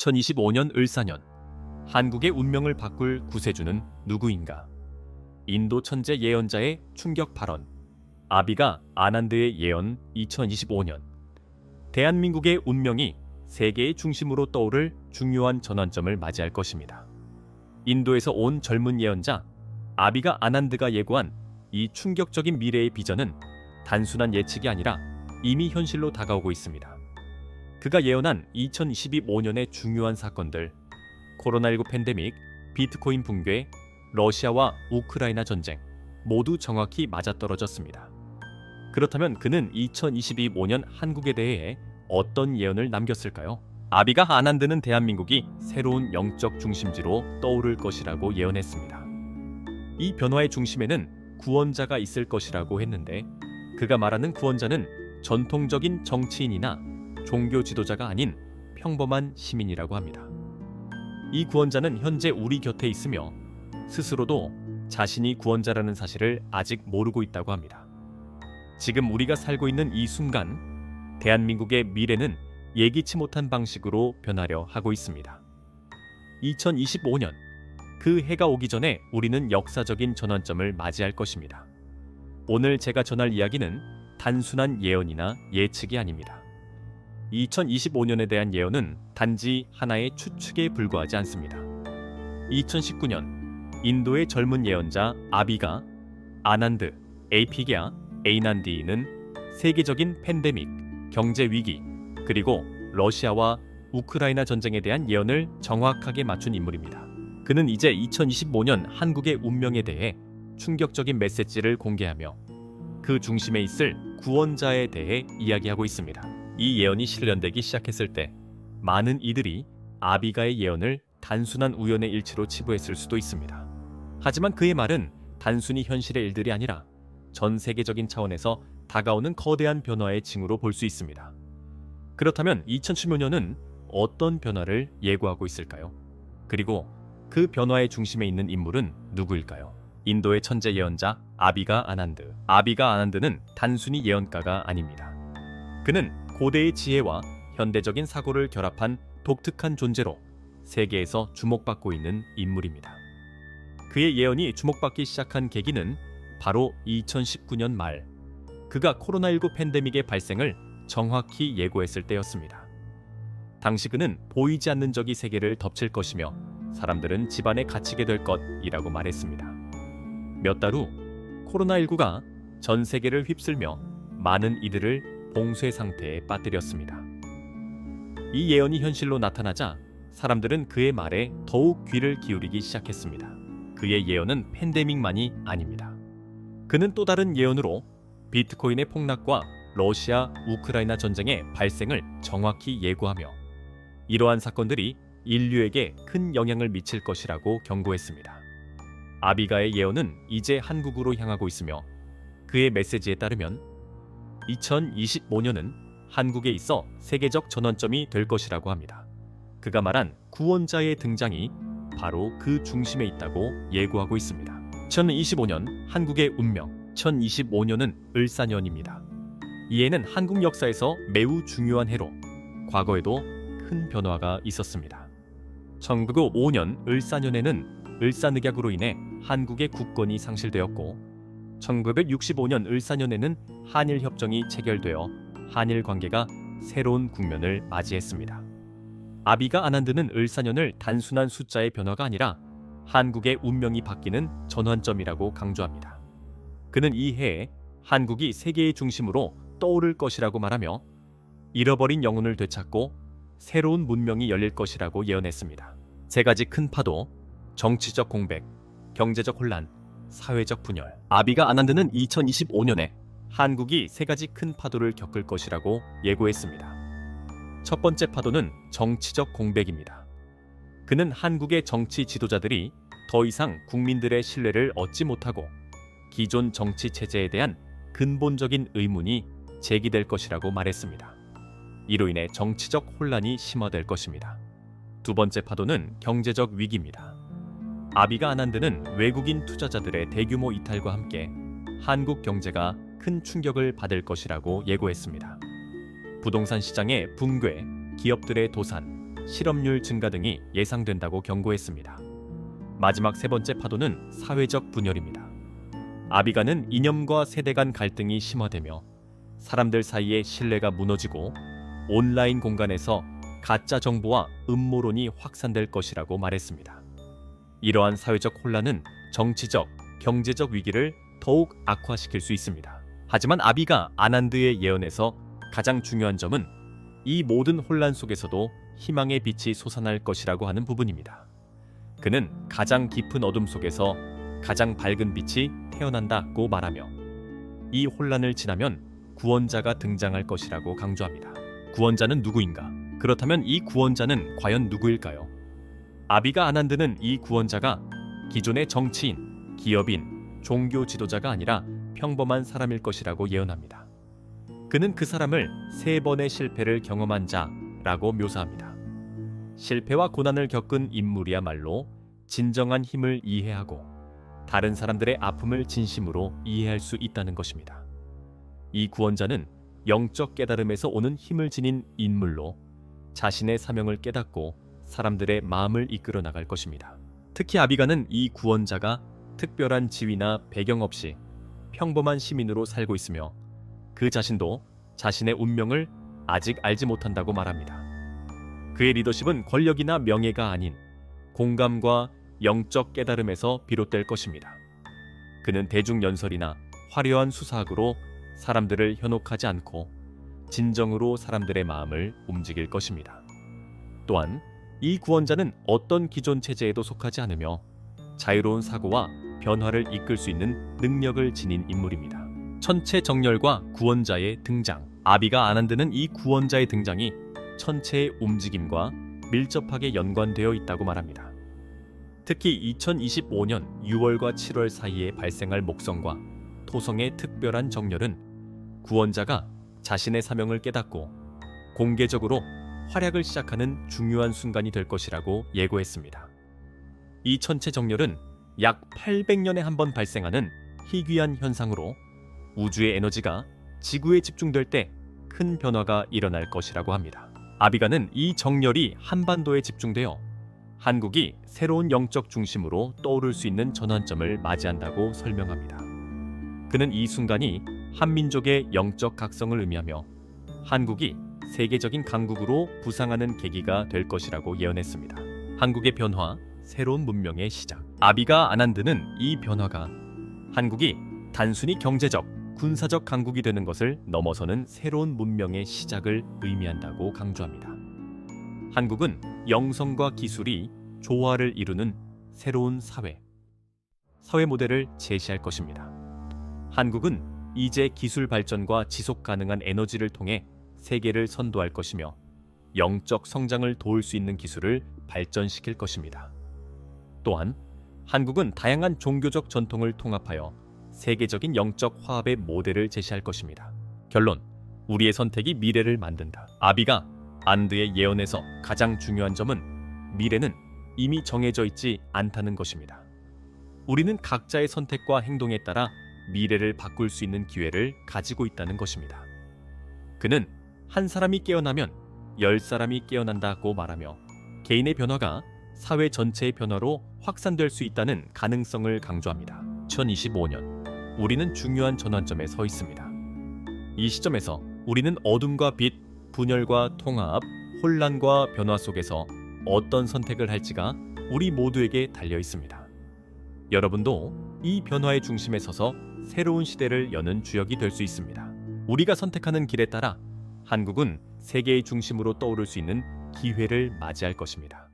2025년 을사년, 한국의 운명을 바꿀 구세주는 누구인가? 인도 천재 예언자의 충격 발언. 아비가 아난드의 예언. 2025년, 대한민국의 운명이 세계의 중심으로 떠오를 중요한 전환점을 맞이할 것입니다. 인도에서 온 젊은 예언자 아비가 아난드가 예고한 이 충격적인 미래의 비전은 단순한 예측이 아니라 이미 현실로 다가오고 있습니다. 그가 예언한 2025년의 중요한 사건들, 코로나19 팬데믹, 비트코인 붕괴, 러시아와 우크라이나 전쟁, 모두 정확히 맞아떨어졌습니다. 그렇다면 그는 2025년 한국에 대해 어떤 예언을 남겼을까요? 아비가 아난드는 대한민국이 새로운 영적 중심지로 떠오를 것이라고 예언했습니다. 이 변화의 중심에는 구원자가 있을 것이라고 했는데, 그가 말하는 구원자는 전통적인 정치인이나 종교 지도자가 아닌 평범한 시민이라고 합니다. 이 구원자는 현재 우리 곁에 있으며 스스로도 자신이 구원자라는 사실을 아직 모르고 있다고 합니다. 지금 우리가 살고 있는 이 순간, 대한민국의 미래는 예기치 못한 방식으로 변하려 하고 있습니다. 2025년, 그 해가 오기 전에 우리는 역사적인 전환점을 맞이할 것입니다. 오늘 제가 전할 이야기는 단순한 예언이나 예측이 아닙니다. 2025년에 대한 예언은 단지 하나의 추측에 불과하지 않습니다. 2019년, 인도의 젊은 예언자 아비가 아난드, 에이피게아, 에이난디는 세계적인 팬데믹, 경제 위기, 그리고 러시아와 우크라이나 전쟁에 대한 예언을 정확하게 맞춘 인물입니다. 그는 이제 2025년 한국의 운명에 대해 충격적인 메시지를 공개하며 그 중심에 있을 구원자에 대해 이야기하고 있습니다. 이 예언이 실현되기 시작했을 때 많은 이들이 아비가의 예언을 단순한 우연의 일치로 치부했을 수도 있습니다. 하지만 그의 말은 단순히 현실의 일들이 아니라 전 세계적인 차원에서 다가오는 거대한 변화의 징후로 볼 수 있습니다. 그렇다면 2015년은 어떤 변화를 예고하고 있을까요? 그리고 그 변화의 중심에 있는 인물은 누구일까요? 인도의 천재 예언자 아비가 아난드. 아비가 아난드는 단순히 예언가가 아닙니다. 그는 고대의 지혜와 현대적인 사고를 결합한 독특한 존재로 세계에서 주목받고 있는 인물입니다. 그의 예언이 주목받기 시작한 계기는 바로 2019년 말, 그가 코로나19 팬데믹의 발생을 정확히 예고했을 때였습니다. 당시 그는 보이지 않는 적이 세계를 덮칠 것이며 사람들은 집안에 갇히게 될 것이라고 말했습니다. 몇 달 후 코로나19가 전 세계를 휩쓸며 많은 이들을 봉쇄 상태에 빠뜨렸습니다. 이 예언이 현실로 나타나자 사람들은 그의 말에 더욱 귀를 기울이기 시작했습니다. 그의 예언은 팬데믹만이 아닙니다. 그는 또 다른 예언으로 비트코인의 폭락과 러시아, 우크라이나 전쟁의 발생을 정확히 예고하며 이러한 사건들이 인류에게 큰 영향을 미칠 것이라고 경고했습니다. 아비가의 예언은 이제 한국으로 향하고 있으며 그의 메시지에 따르면 2025년은 한국에 있어 세계적 전환점이 될 것이라고 합니다. 그가 말한 구원자의 등장이 바로 그 중심에 있다고 예고하고 있습니다. 2025년 한국의 운명. 2025년은 을사년입니다. 이 해는 한국 역사에서 매우 중요한 해로 과거에도 큰 변화가 있었습니다. 1905년 을사년에는 을사늑약으로 인해 한국의 국권이 상실되었고, 1965년 을사년에는 한일협정이 체결되어 한일 관계가 새로운 국면을 맞이했습니다. 아비가 아난드는 을사년을 단순한 숫자의 변화가 아니라 한국의 운명이 바뀌는 전환점이라고 강조합니다. 그는 이 해에 한국이 세계의 중심으로 떠오를 것이라고 말하며 잃어버린 영혼을 되찾고 새로운 문명이 열릴 것이라고 예언했습니다. 세 가지 큰 파도, 정치적 공백, 경제적 혼란, 사회적 분열. 아비가 아난드는 2025년에 한국이 세 가지 큰 파도를 겪을 것이라고 예고했습니다. 첫 번째 파도는 정치적 공백입니다. 그는 한국의 정치 지도자들이 더 이상 국민들의 신뢰를 얻지 못하고 기존 정치 체제에 대한 근본적인 의문이 제기될 것이라고 말했습니다. 이로 인해 정치적 혼란이 심화될 것입니다. 두 번째 파도는 경제적 위기입니다. 아비가 아난드는 외국인 투자자들의 대규모 이탈과 함께 한국 경제가 큰 충격을 받을 것이라고 예고했습니다. 부동산 시장의 붕괴, 기업들의 도산, 실업률 증가 등이 예상된다고 경고했습니다. 마지막 세 번째 파도는 사회적 분열입니다. 아비가는 이념과 세대 간 갈등이 심화되며 사람들 사이의 신뢰가 무너지고 온라인 공간에서 가짜 정보와 음모론이 확산될 것이라고 말했습니다. 이러한 사회적 혼란은 정치적, 경제적 위기를 더욱 악화시킬 수 있습니다. 하지만 아비가 아난드의 예언에서 가장 중요한 점은 이 모든 혼란 속에서도 희망의 빛이 솟아날 것이라고 하는 부분입니다. 그는 가장 깊은 어둠 속에서 가장 밝은 빛이 태어난다고 말하며 이 혼란을 지나면 구원자가 등장할 것이라고 강조합니다. 구원자는 누구인가? 그렇다면 이 구원자는 과연 누구일까요? 아비가 아난드는 이 구원자가 기존의 정치인, 기업인, 종교 지도자가 아니라 평범한 사람일 것이라고 예언합니다. 그는 그 사람을 3번의 실패를 경험한 자라고 묘사합니다. 실패와 고난을 겪은 인물이야말로 진정한 힘을 이해하고 다른 사람들의 아픔을 진심으로 이해할 수 있다는 것입니다. 이 구원자는 영적 깨달음에서 오는 힘을 지닌 인물로 자신의 사명을 깨닫고 사람들의 마음을 이끌어 나갈 것입니다. 특히 아비가는 이 구원자가 특별한 지위나 배경 없이 평범한 시민으로 살고 있으며 그 자신도 자신의 운명을 아직 알지 못한다고 말합니다. 그의 리더십은 권력이나 명예가 아닌 공감과 영적 깨달음에서 비롯될 것입니다. 그는 대중연설이나 화려한 수사학으로 사람들을 현혹하지 않고 진정으로 사람들의 마음을 움직일 것입니다. 또한 이 구원자는 어떤 기존 체제에도 속하지 않으며 자유로운 사고와 변화를 이끌 수 있는 능력을 지닌 인물입니다. 천체 정렬과 구원자의 등장. 아비가 아난드는 이 구원자의 등장이 천체의 움직임과 밀접하게 연관되어 있다고 말합니다. 특히 2025년 6월과 7월 사이에 발생할 목성과 토성의 특별한 정렬은 구원자가 자신의 사명을 깨닫고 공개적으로 활약을 시작하는 중요한 순간이 될 것이라고 예고했습니다. 이 천체 정렬은 약 800년에 한 번 발생하는 희귀한 현상으로 우주의 에너지가 지구에 집중될 때 큰 변화가 일어날 것이라고 합니다. 아비가는 이 정렬이 한반도에 집중되어 한국이 새로운 영적 중심으로 떠오를 수 있는 전환점을 맞이한다고 설명합니다. 그는 이 순간이 한민족의 영적 각성을 의미하며 한국이 세계적인 강국으로 부상하는 계기가 될 것이라고 예언했습니다. 한국의 변화, 새로운 문명의 시작. 아비가 아난드는 이 변화가 한국이 단순히 경제적, 군사적 강국이 되는 것을 넘어서는 새로운 문명의 시작을 의미한다고 강조합니다. 한국은 영성과 기술이 조화를 이루는 새로운 사회 모델을 제시할 것입니다. 한국은 이제 기술 발전과 지속 가능한 에너지를 통해 세계를 선도할 것이며 영적 성장을 도울 수 있는 기술을 발전시킬 것입니다. 또한 한국은 다양한 종교적 전통을 통합하여 세계적인 영적 화합의 모델을 제시할 것입니다. 결론, 우리의 선택이 미래를 만든다. 아비가 아난드의 예언에서 가장 중요한 점은 미래는 이미 정해져 있지 않다는 것입니다. 우리는 각자의 선택과 행동에 따라 미래를 바꿀 수 있는 기회를 가지고 있다는 것입니다. 그는 한 사람이 깨어나면 10사람이 깨어난다고 말하며 개인의 변화가 사회 전체의 변화로 확산될 수 있다는 가능성을 강조합니다. 2025년 우리는 중요한 전환점에 서 있습니다. 이 시점에서 우리는 어둠과 빛, 분열과 통합, 혼란과 변화 속에서 어떤 선택을 할지가 우리 모두에게 달려 있습니다. 여러분도 이 변화의 중심에 서서 새로운 시대를 여는 주역이 될 수 있습니다. 우리가 선택하는 길에 따라 한국은 세계의 중심으로 떠오를 수 있는 기회를 맞이할 것입니다.